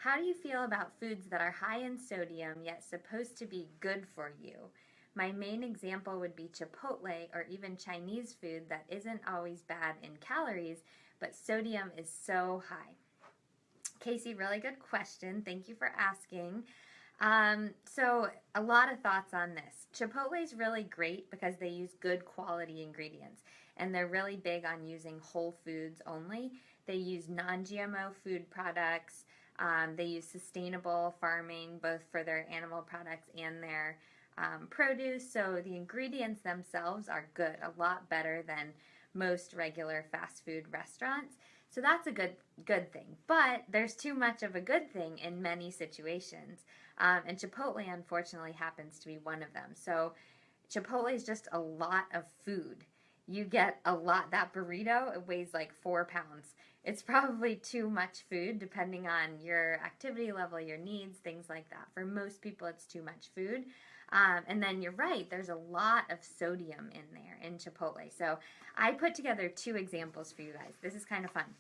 How do you feel about foods that are high in sodium yet supposed to be good for you? My main example would be Chipotle or even Chinese food that isn't always bad in calories, but sodium is so high. Casey, really good question. Thank you for asking. So a lot of thoughts on this. Chipotle is really great because they use good quality ingredients and they're really big on using whole foods only. They use non-GMO food products. They use sustainable farming both for their animal products and their produce. So the ingredients themselves are good, a lot better than most regular fast food restaurants. So that's a good thing. But there's too much of a good thing in many situations. And Chipotle, unfortunately, happens to be one of them. So Chipotle is just a lot of food. You get a lot. That burrito, it weighs like 4 pounds. It's probably too much food depending on your activity level, your needs, things like that. For most people, it's too much food. And then you're right, there's a lot of sodium in there in Chipotle. So I put together two examples for you guys. This is kind of fun.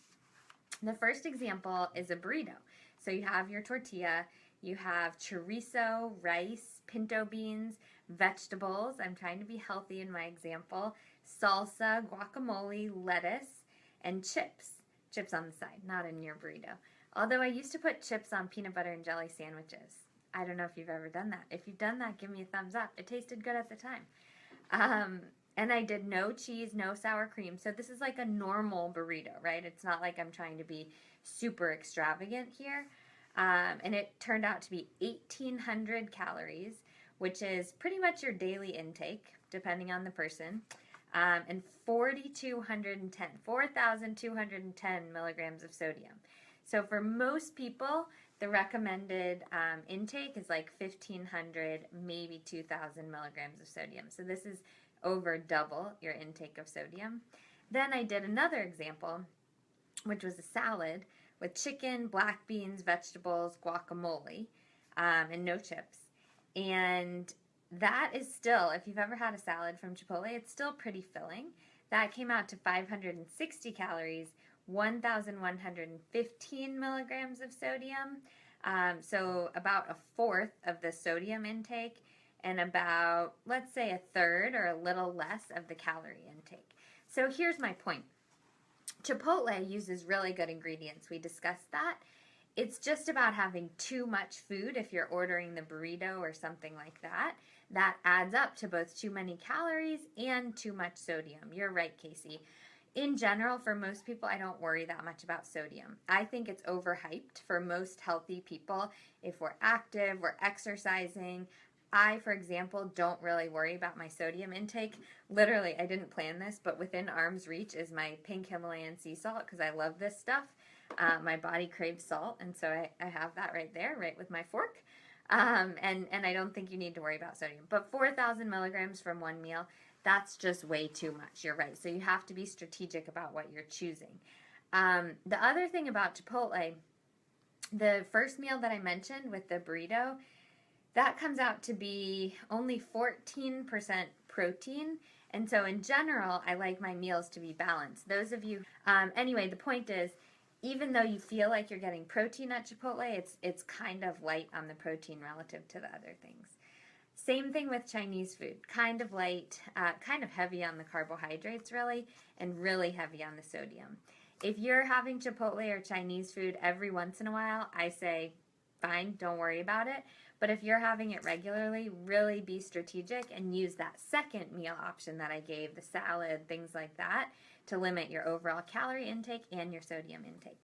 The first example is a burrito. So you have your tortilla, you have chorizo, rice, pinto beans, vegetables. I'm trying to be healthy in my example. Salsa, guacamole, lettuce, and chips. Chips on the side, not in your burrito. Although I used to put chips on peanut butter and jelly sandwiches. I don't know if you've ever done that. If you've done that, give me a thumbs up. It tasted good at the time. And I did no cheese, no sour cream. So this is like a normal burrito, right? It's not like I'm trying to be super extravagant here. And it turned out to be 1,800 calories, which is pretty much your daily intake, depending on the person. And 4,210 milligrams of sodium. So for most people, the recommended intake is like 1,500, maybe 2,000 milligrams of sodium. So this is over double your intake of sodium. Then I did another example, which was a salad with chicken, black beans, vegetables, guacamole, and no chips. And that is still, if you've ever had a salad from Chipotle, it's still pretty filling. That came out to 560 calories, 1,115 milligrams of sodium. So about a fourth of the sodium intake and about, let's say, a third or a little less of the calorie intake. So here's my point. Chipotle uses really good ingredients. We discussed that. It's just about having too much food if you're ordering the burrito or something like that. That adds up to both too many calories and too much sodium. You're right, Casey. In general, for most people, I don't worry that much about sodium. I think it's overhyped for most healthy people. If we're active, we're exercising. I, for example, don't really worry about my sodium intake. Literally, I didn't plan this, but within arm's reach is my pink Himalayan sea salt because I love this stuff. My body craves salt, and so I have that right there, right with my fork. And I don't think you need to worry about sodium. But 4,000 milligrams from one meal, that's just way too much. You're right. So you have to be strategic about what you're choosing. The other thing about Chipotle, the first meal that I mentioned with the burrito, that comes out to be only 14% protein. And so in general, I like my meals to be balanced. Those of you, anyway, the point is, even though you feel like you're getting protein at Chipotle, it's kind of light on the protein relative to the other things. Same thing with Chinese food, kind of light, kind of heavy on the carbohydrates really, and really heavy on the sodium. If you're having Chipotle or Chinese food every once in a while, I say, fine, don't worry about it. But if you're having it regularly, really be strategic and use that second meal option that I gave, the salad, things like that, to limit your overall calorie intake and your sodium intake.